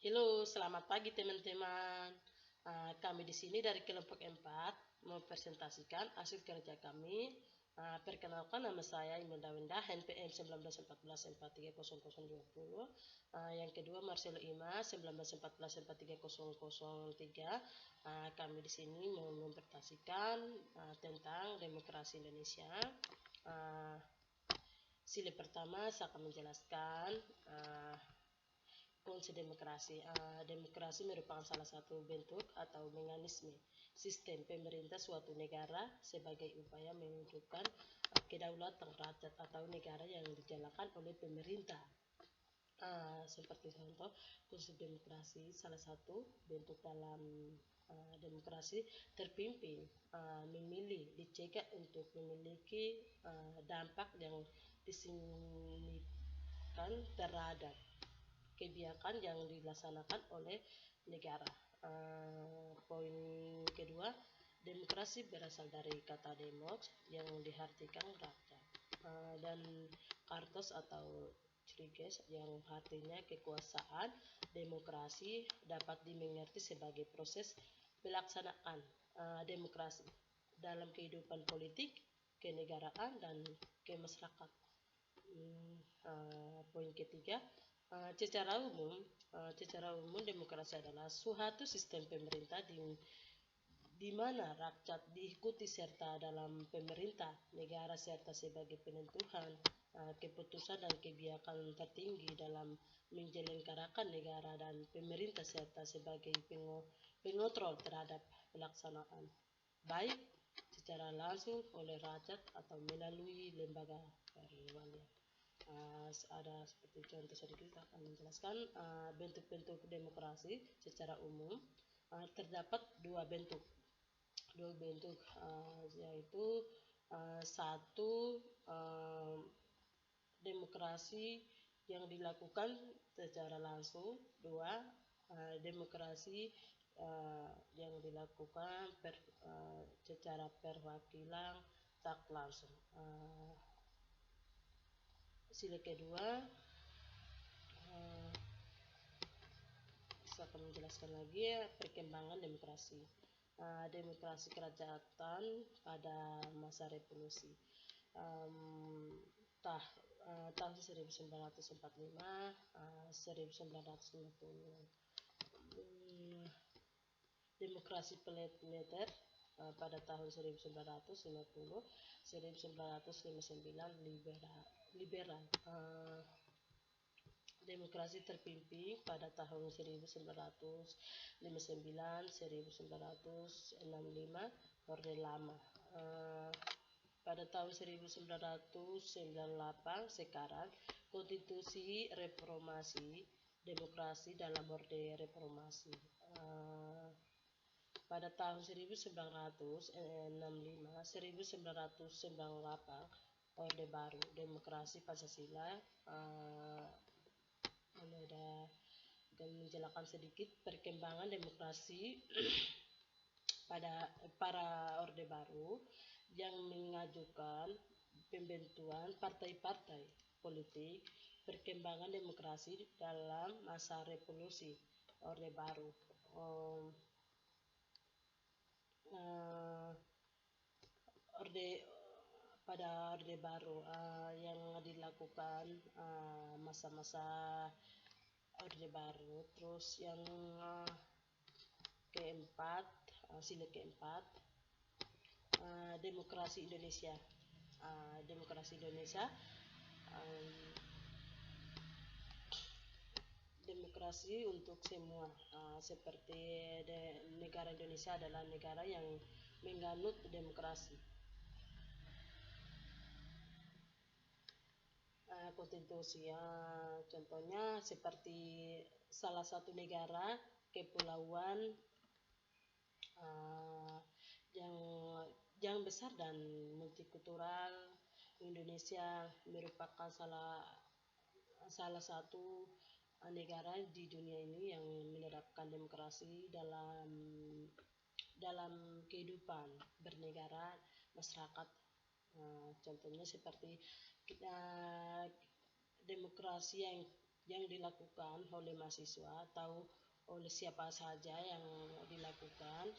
Halo, selamat pagi teman-teman. Kami di sini dari kelompok 4 mempresentasikan hasil kerja kami. Perkenalkan, nama saya Imelda Winda, NPM 1914-430020. Yang kedua Marcelo Ima 1914-43003. Kami di sini mempresentasikan tentang demokrasi Indonesia. Sila pertama saya akan menjelaskan konsep demokrasi. Demokrasi merupakan salah satu bentuk atau mekanisme sistem pemerintah suatu negara sebagai upaya menunjukkan kedaulatan rakyat atau negara yang dijalankan oleh pemerintah. Seperti contoh, konsep demokrasi salah satu bentuk dalam demokrasi terpimpin memilih dicegah untuk memiliki dampak yang disignifikan terhadap kebijakan yang dilaksanakan oleh negara. Poin kedua, demokrasi berasal dari kata demos yang diartikan rakyat, dan kartos atau triges yang artinya kekuasaan. Demokrasi dapat dimengerti sebagai proses pelaksanaan demokrasi dalam kehidupan politik, kenegaraan, dan kemasyarakat. Poin ketiga, secara umum demokrasi adalah suatu sistem pemerintah di mana rakyat diikuti serta dalam pemerintah negara serta sebagai penentuan keputusan dan kebijakan tertinggi dalam menyelenggarakan negara dan pemerintah serta sebagai pengontrol terhadap pelaksanaan baik secara langsung oleh rakyat atau melalui lembaga perwakilan. Ada seperti contoh sedikit kita akan menjelaskan bentuk-bentuk demokrasi secara umum. Terdapat dua bentuk yaitu satu, demokrasi yang dilakukan secara langsung. Dua, demokrasi yang dilakukan secara perwakilan tak langsung. Sila kedua, saya akan menjelaskan lagi perkembangan demokrasi. Demokrasi kerajaan pada masa revolusi. Tahun 1945 1950. Demokrasi militer pada tahun 1950 1959 liberal. Demokrasi terpimpin pada tahun 1959 1965 Orde Lama. Pada tahun 1998 sekarang konstitusi reformasi demokrasi dalam orde reformasi. Pada tahun 1965 1998 Orde Baru demokrasi Pancasila. Ada menjelaskan sedikit perkembangan demokrasi pada para Orde Baru yang mengajukan pembentukan partai-partai politik. Perkembangan demokrasi dalam masa revolusi Orde Baru. Pada Orde Baru yang dilakukan masa-masa Orde Baru. Terus yang keempat, sila keempat, demokrasi Indonesia. Demokrasi Indonesia, demokrasi untuk semua. Seperti negara Indonesia adalah negara yang menganut demokrasi. Konstitusi, contohnya seperti salah satu negara kepulauan yang besar dan multikultural. Indonesia merupakan salah satu negara di dunia ini yang menerapkan demokrasi dalam kehidupan bernegara masyarakat. Contohnya seperti demokrasi yang dilakukan oleh mahasiswa atau oleh siapa saja yang dilakukan.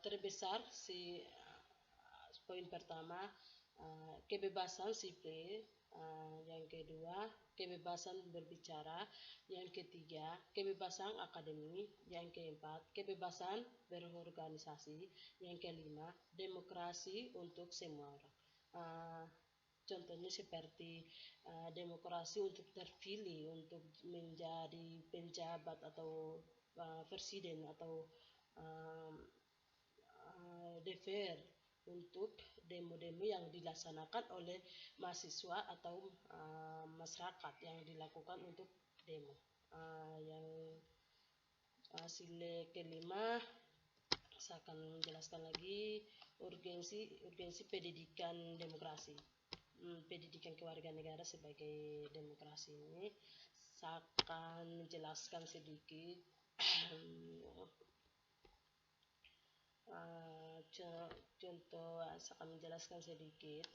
Terbesar poin pertama, kebebasan sipil. Yang kedua, kebebasan berbicara. Yang ketiga, kebebasan akademik. Yang keempat, kebebasan berorganisasi. Yang kelima, demokrasi untuk semua orang. Contohnya seperti demokrasi untuk terpilih, untuk menjadi penjabat atau presiden atau DPR, untuk demo-demo yang dilaksanakan oleh mahasiswa atau masyarakat yang dilakukan untuk demo. Yang hasil kelima, saya akan menjelaskan lagi urgensi pendidikan demokrasi. Pendidikan kewarganegaraan sebagai demokrasi ini, saya akan menjelaskan sedikit. Contoh, saya akan menjelaskan sedikit.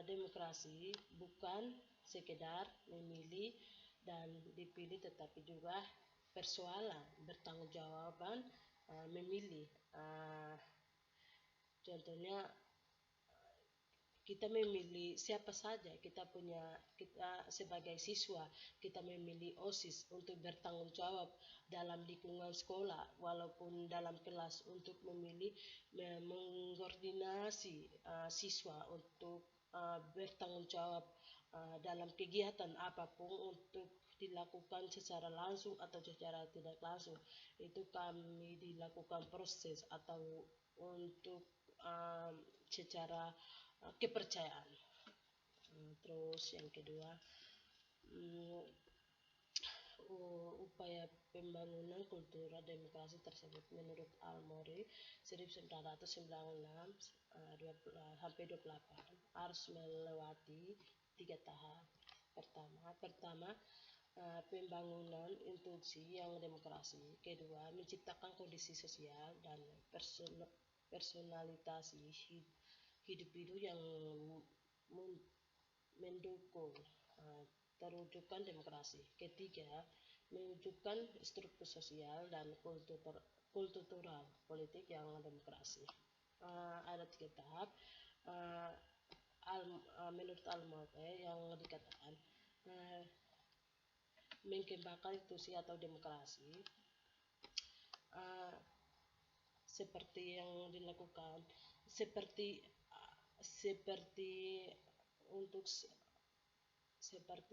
Demokrasi bukan sekedar memilih dan dipilih, tetapi juga persoalan bertanggungjawaban memilih. Contohnya, kita memilih siapa saja, kita sebagai siswa, kita memilih OSIS untuk bertanggung jawab dalam lingkungan sekolah, walaupun dalam kelas, untuk memilih mengkoordinasi siswa untuk bertanggung jawab dalam kegiatan apapun, untuk dilakukan secara langsung atau secara tidak langsung. Itu kami dilakukan proses atau untuk secara kepercayaan. Terus yang kedua, upaya pembangunan kultural demokrasi tersebut menurut Al-Mori 1996 sampai 28 harus melewati 3 tahap. Pertama, pembangunan institusi yang demokrasi. Kedua, menciptakan kondisi sosial dan personalitas hidup yang mendukung terwujudkan demokrasi. Ketiga, mewujudkan struktur sosial dan kultural politik yang demokrasi. Ada 3 tahap. Menurut Al-Mori yang dikatakan mengembangkan institusi atau demokrasi seperti yang dilakukan, seperti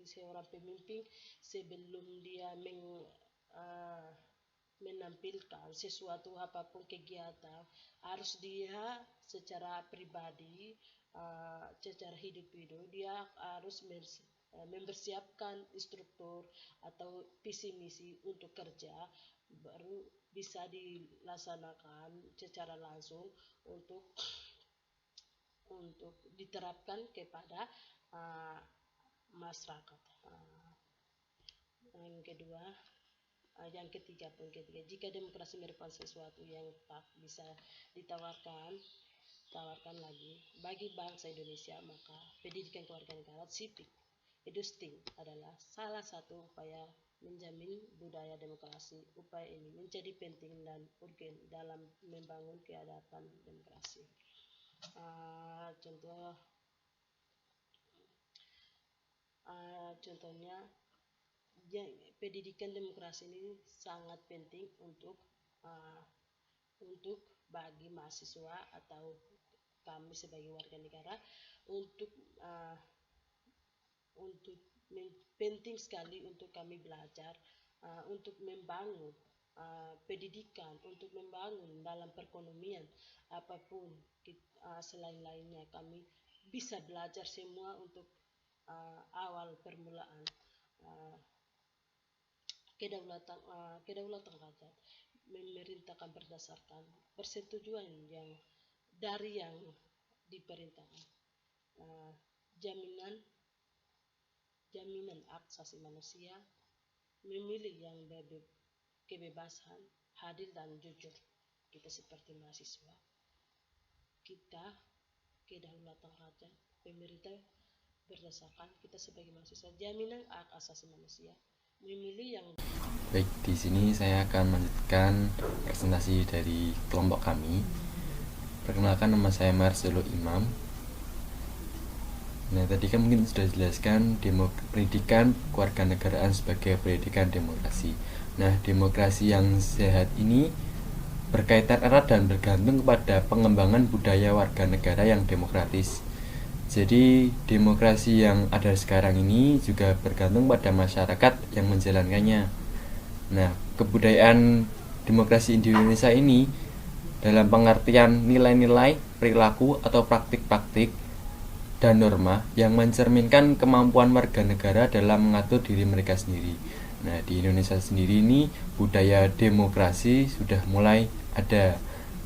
seorang pemimpin, sebelum dia menampilkan sesuatu apapun kegiatan, harus dia secara pribadi, secara hidup dia harus mempersiapkan struktur atau visi misi untuk kerja, baru bisa dilaksanakan secara langsung untuk diterapkan kepada masyarakat. Yang ketiga, jika demokrasi merupakan sesuatu yang tak bisa ditawarkan lagi bagi bangsa Indonesia, maka pendidikan kewarganegaraan civic education adalah salah satu upaya menjamin budaya demokrasi. Upaya ini menjadi penting dan urgen dalam membangun keadapan demokrasi. Contohnya, pendidikan demokrasi ini sangat penting untuk bagi mahasiswa atau kami sebagai warga negara, untuk penting sekali untuk kami belajar untuk membangun pendidikan, untuk membangun dalam perekonomian apapun. Selain lainnya, kami bisa belajar semua untuk awal permulaan kedaulatan rakyat, memerintahkan berdasarkan persetujuan yang diperintahkan, jaminan hak asasi manusia, memilih yang kebebasan, adil dan jujur. Kita seperti mahasiswa, kita kedaulatan rakyat, pemerintah berdasarkan kita sebagai mahasiswa jaminan hak asasi manusia memilih yang. Baik, di sini saya akan melanjutkan presentasi dari kelompok kami. Perkenalkan, nama saya Marcelo Imam. Nah, tadi kan mungkin sudah dijelaskan pendidikan kewarganegaraan sebagai pendidikan demokrasi. Nah, demokrasi yang sehat ini berkaitan erat dan bergantung kepada pengembangan budaya warga negara yang demokratis. Jadi, demokrasi yang ada sekarang ini juga bergantung pada masyarakat yang menjalankannya. Nah, kebudayaan demokrasi di Indonesia ini dalam pengertian nilai-nilai, perilaku atau praktik-praktik dan norma yang mencerminkan kemampuan warga negara dalam mengatur diri mereka sendiri. Nah, di Indonesia sendiri ini budaya demokrasi sudah mulai ada.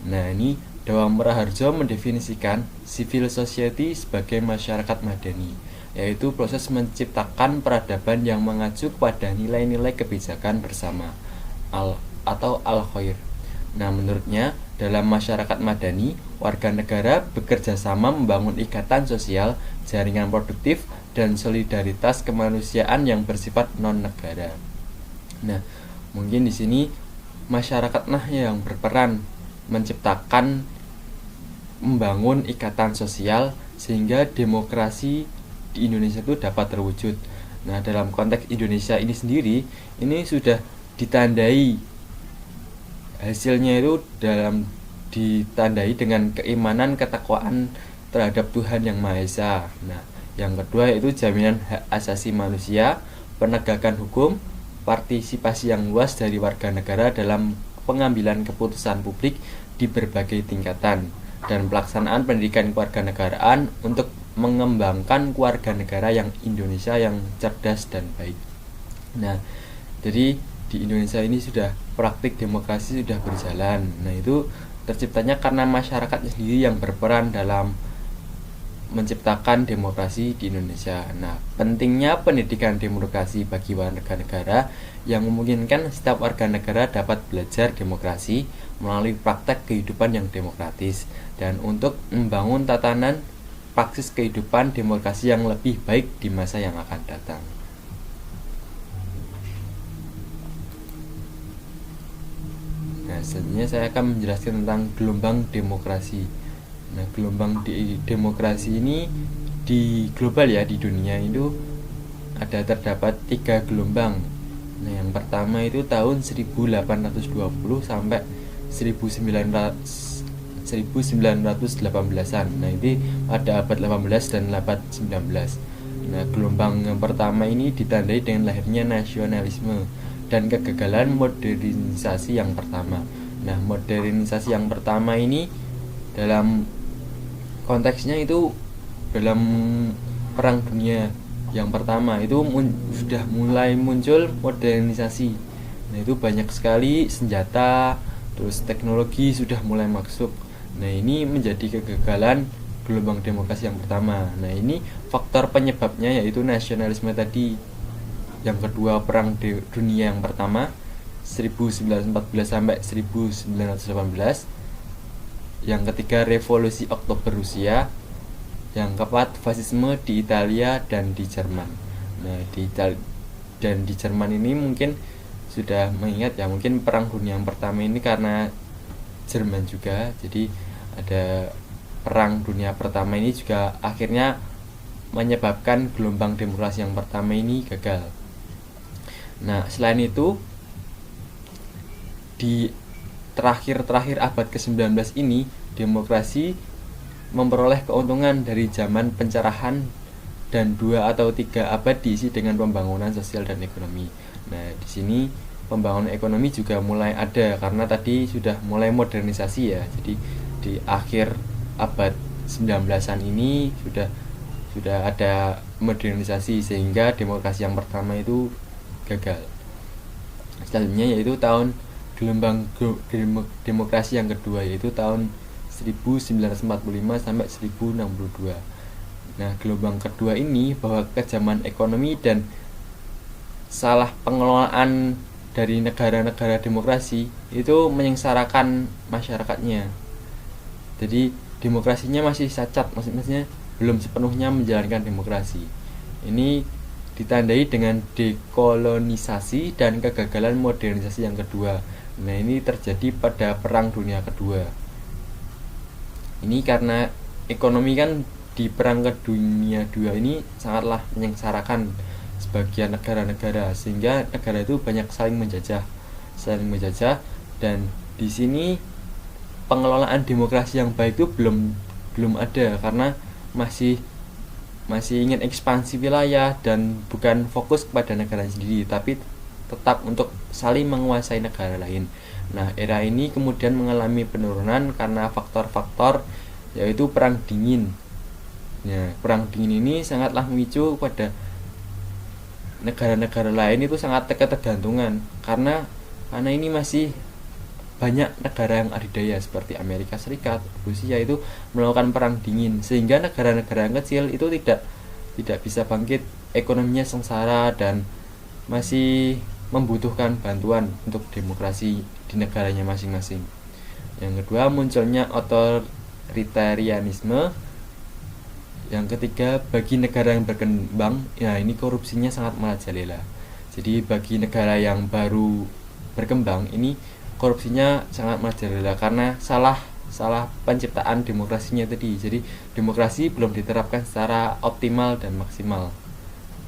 Nah, ini Dawam Raharjo mendefinisikan civil society sebagai masyarakat madani, yaitu proses menciptakan peradaban yang mengacu pada nilai-nilai kebijakan bersama atau al-khair. Nah, menurutnya dalam masyarakat madani, warga negara bekerja sama membangun ikatan sosial, jaringan produktif, dan solidaritas kemanusiaan yang bersifat non-negara. Nah, mungkin di sini masyarakat yang berperan menciptakan membangun ikatan sosial sehingga demokrasi di Indonesia itu dapat terwujud. Nah, dalam konteks Indonesia ini sendiri, ini sudah ditandai hasilnya itu ditandai dengan keimanan ketakwaan terhadap Tuhan Yang Maha Esa. Nah, yang kedua yaitu jaminan hak asasi manusia, penegakan hukum, partisipasi yang luas dari warga negara dalam pengambilan keputusan publik di berbagai tingkatan, dan pelaksanaan pendidikan kewarganegaraan untuk mengembangkan keluarga negara yang Indonesia yang cerdas dan baik. Nah, jadi di Indonesia ini sudah praktik demokrasi sudah berjalan. Nah, itu terciptanya karena masyarakat sendiri yang berperan dalam menciptakan demokrasi di Indonesia. Nah, pentingnya pendidikan demokrasi bagi warga negara yang memungkinkan setiap warga negara dapat belajar demokrasi melalui praktek kehidupan yang demokratis dan untuk membangun tatanan praksis kehidupan demokrasi yang lebih baik di masa yang akan datang. Nah, selanjutnya saya akan menjelaskan tentang gelombang demokrasi. Nah, gelombang demokrasi ini di global ya, di dunia itu terdapat 3 gelombang. Nah, yang pertama itu tahun 1820 sampai 1918-an. Nah, ini pada abad 18 dan abad 19. Nah, gelombang yang pertama ini ditandai dengan lahirnya nasionalisme dan kegagalan modernisasi yang pertama. Nah, modernisasi yang pertama ini dalam konteksnya itu dalam Perang Dunia yang pertama itu sudah mulai muncul modernisasi. Nah, itu banyak sekali senjata, terus teknologi sudah mulai masuk. Nah, ini menjadi kegagalan gelombang demokrasi yang pertama. Nah, ini faktor penyebabnya yaitu nasionalisme tadi. Yang kedua, Perang Dunia yang pertama 1914 sampai 1918. Yang ketiga, Revolusi Oktober Rusia. Yang keempat, fasisme di Italia dan di Jerman. Nah, di Jerman ini mungkin sudah mengingat ya, mungkin Perang Dunia yang pertama ini karena Jerman juga, jadi ada Perang Dunia pertama ini juga akhirnya menyebabkan gelombang demokrasi yang pertama ini gagal. Nah, selain itu di terakhir abad ke-19 ini demokrasi memperoleh keuntungan dari zaman pencerahan dan 2 atau 3 abad diisi dengan pembangunan sosial dan ekonomi. Nah, di sini pembangunan ekonomi juga mulai ada karena tadi sudah mulai modernisasi ya. Jadi di akhir abad 19-an ini sudah ada modernisasi sehingga demokrasi yang pertama itu gagal. Selanjutnya yaitu gelombang demokrasi yang kedua yaitu tahun 1945 sampai 1062. Nah, gelombang kedua ini bahwa kejaman ekonomi dan salah pengelolaan dari negara-negara demokrasi itu menyengsarakan masyarakatnya. Jadi demokrasinya masih cacat, maksudnya belum sepenuhnya menjalankan demokrasi. Ini ditandai dengan dekolonisasi dan kegagalan modernisasi yang kedua. Nah, ini terjadi pada Perang Dunia Kedua. Ini karena ekonomi kan di Perang Dunia II ini sangatlah menyengsarakan sebagian negara-negara, sehingga negara itu banyak saling menjajah, dan di sini pengelolaan demokrasi yang baik itu belum ada, karena masih ingin ekspansi wilayah dan bukan fokus kepada negara sendiri, tapi tetap untuk saling menguasai negara lain. Nah, era ini kemudian mengalami penurunan karena faktor-faktor yaitu Perang Dingin. Nah, Perang Dingin ini sangatlah memicu pada negara-negara lain itu sangat ketergantungan, karena ini masih banyak negara yang adidaya seperti Amerika Serikat, Rusia itu melakukan perang dingin, sehingga negara-negara yang kecil itu tidak bisa bangkit, ekonominya sengsara dan masih membutuhkan bantuan untuk demokrasi di negaranya masing-masing. Yang kedua, munculnya otoritarianisme. Yang ketiga, bagi negara yang berkembang, ya ini korupsinya sangat merajalela. Jadi bagi negara yang baru berkembang ini korupsinya sangat merajalela karena salah penciptaan demokrasinya tadi. Jadi demokrasi belum diterapkan secara optimal dan maksimal.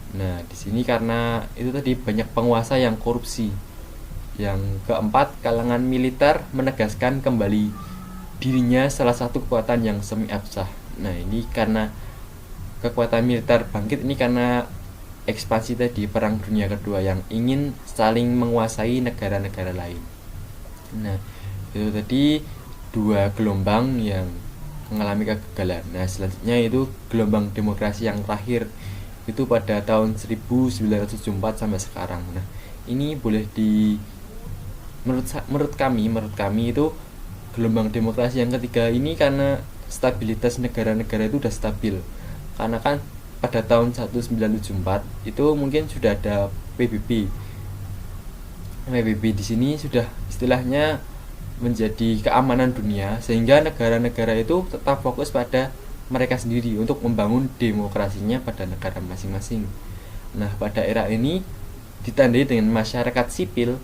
Nah, di sini karena itu tadi banyak penguasa yang korupsi. Yang keempat, kalangan militer menegaskan kembali dirinya salah satu kekuatan yang semi absah. Nah, ini karena kekuatan militer bangkit ini karena ekspansi tadi Perang Dunia Kedua yang ingin saling menguasai negara-negara lain. Nah, itu tadi dua gelombang yang mengalami kegagalan. Nah, selanjutnya itu gelombang demokrasi yang terakhir itu pada tahun 1974 sampai sekarang. Nah, ini boleh menurut kami itu gelombang demokrasi yang ketiga ini karena stabilitas negara-negara itu sudah stabil. Karena kan pada tahun 1974 itu mungkin sudah ada PBB. PBB di sini sudah istilahnya menjadi keamanan dunia, sehingga negara-negara itu tetap fokus pada mereka sendiri untuk membangun demokrasinya pada negara masing-masing. Nah, pada era ini ditandai dengan masyarakat sipil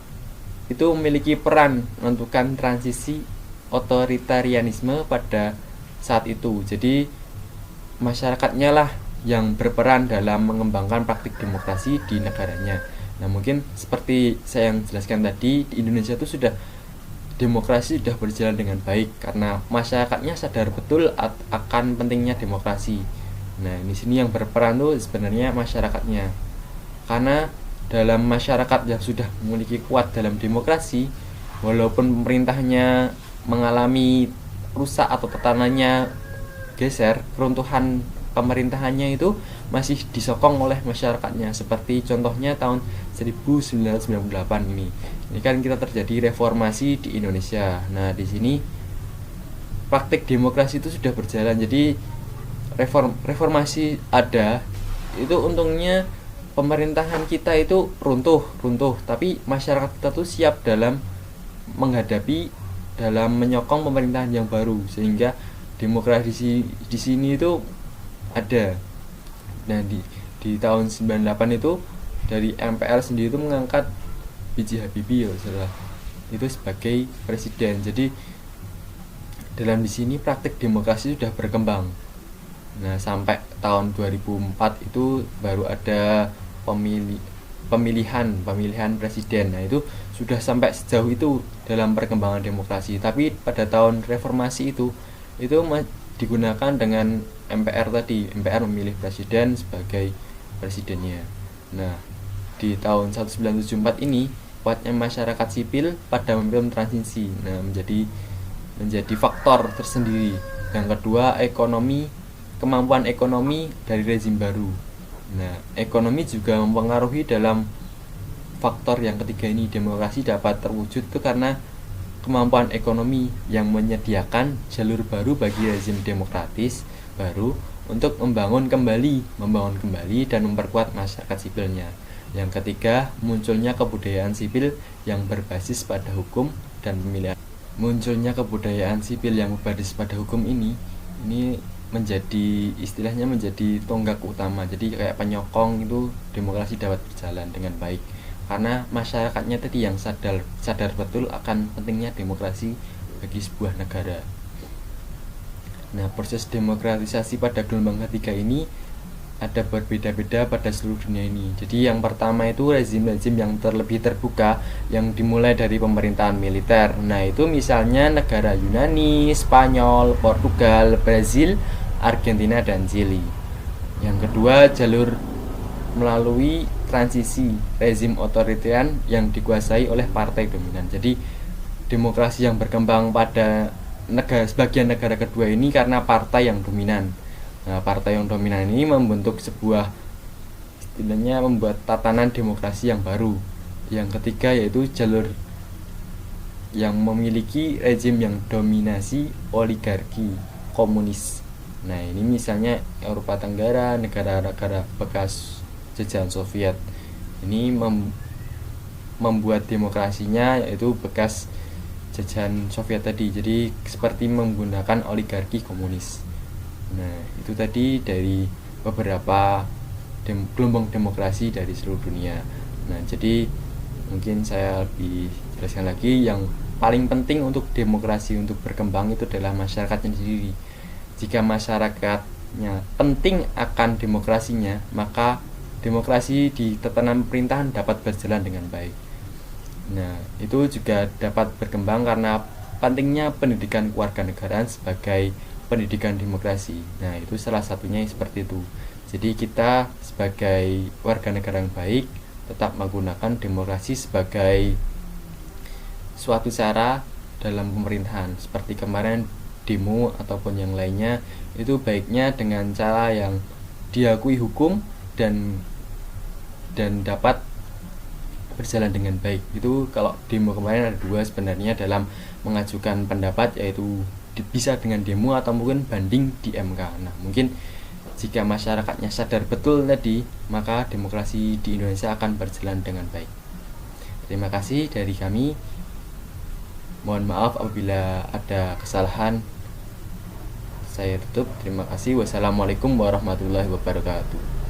itu memiliki peran menentukan transisi otoritarianisme pada saat itu. Jadi masyarakatnya lah yang berperan dalam mengembangkan praktik demokrasi di negaranya. Nah, mungkin seperti saya yang jelaskan tadi, di Indonesia itu demokrasi sudah berjalan dengan baik karena masyarakatnya sadar betul akan pentingnya demokrasi. Nah, di sini yang berperan tuh sebenarnya masyarakatnya. Karena dalam masyarakat yang sudah memiliki kuat dalam demokrasi, walaupun pemerintahnya mengalami rusak atau tetananya geser, keruntuhan pemerintahannya itu masih disokong oleh masyarakatnya. Seperti contohnya tahun 1998 ini kan kita terjadi reformasi di Indonesia. Nah, di sini praktik demokrasi itu sudah berjalan. Jadi reformasi ada, itu untungnya pemerintahan kita itu runtuh, tapi masyarakat kita tuh siap dalam menghadapi, dalam menyokong pemerintahan yang baru, sehingga demokrasi di sini itu ada. Nah, di tahun 98 itu dari MPR sendiri itu mengangkat B.J. Habibie itu sebagai presiden. Jadi dalam di sini praktik demokrasi sudah berkembang. Nah, sampai tahun 2004 itu baru ada pemilihan presiden. Nah, itu sudah sampai sejauh itu dalam perkembangan demokrasi. Tapi pada tahun reformasi itu digunakan dengan MPR tadi. MPR memilih presiden sebagai presidennya. Nah, di tahun 1974 ini kuatnya masyarakat sipil pada memilih transisi. Nah, menjadi faktor tersendiri. Yang kedua, kemampuan ekonomi dari rezim baru. Nah, ekonomi juga mempengaruhi dalam faktor yang ketiga ini. Demokrasi dapat terwujud itu karena kemampuan ekonomi yang menyediakan jalur baru bagi rezim demokratis baru untuk membangun kembali dan memperkuat masyarakat sipilnya. Yang ketiga, munculnya kebudayaan sipil yang berbasis pada hukum dan pemilihan. Munculnya kebudayaan sipil yang berbasis pada hukum ini istilahnya menjadi tonggak utama, jadi kayak penyokong itu demokrasi dapat berjalan dengan baik, karena masyarakatnya tadi yang sadar betul akan pentingnya demokrasi bagi sebuah negara. Nah, proses demokratisasi pada gelombang ketiga ini ada berbeda-beda pada seluruh dunia ini. Jadi yang pertama itu rezim-rezim yang terlebih terbuka yang dimulai dari pemerintahan militer. Nah, itu misalnya negara Yunani, Spanyol, Portugal, Brazil, Argentina, dan Chili. Yang kedua, jalur melalui transisi rezim otoritarian yang dikuasai oleh partai dominan. Jadi demokrasi yang berkembang pada sebagian negara kedua ini karena partai yang dominan. Nah, partai yang dominan ini membentuk sebuah, istilahnya membuat tatanan demokrasi yang baru. Yang ketiga yaitu jalur yang memiliki rezim yang dominasi oligarki komunis. Nah, ini misalnya Eropa Tenggara, negara-negara bekas jajahan Soviet. Ini membuat demokrasinya yaitu bekas jajahan Soviet tadi. Jadi seperti menggunakan oligarki komunis. Nah, itu tadi dari beberapa gelombang demokrasi dari seluruh dunia. Nah, jadi mungkin saya lebih jelaskan lagi, yang paling penting untuk demokrasi untuk berkembang itu adalah masyarakatnya sendiri. Jika masyarakatnya penting akan demokrasinya, maka demokrasi di tatanan pemerintahan dapat berjalan dengan baik. Nah, itu juga dapat berkembang karena pentingnya pendidikan kewarganegaraan sebagai pendidikan demokrasi. Nah, itu salah satunya seperti itu. Jadi kita sebagai warga negara yang baik tetap menggunakan demokrasi sebagai suatu cara dalam pemerintahan. Seperti kemarin demo ataupun yang lainnya, itu baiknya dengan cara yang diakui hukum dan dapat berjalan dengan baik. Itu kalau demo kemarin ada dua sebenarnya dalam mengajukan pendapat, yaitu bisa dengan demo atau mungkin banding di MK. Nah, mungkin jika masyarakatnya sadar betul tadi, maka demokrasi di Indonesia akan berjalan dengan baik. Terima kasih dari kami. Mohon maaf apabila ada kesalahan. Saya tutup. Terima kasih. Wassalamualaikum warahmatullahi wabarakatuh.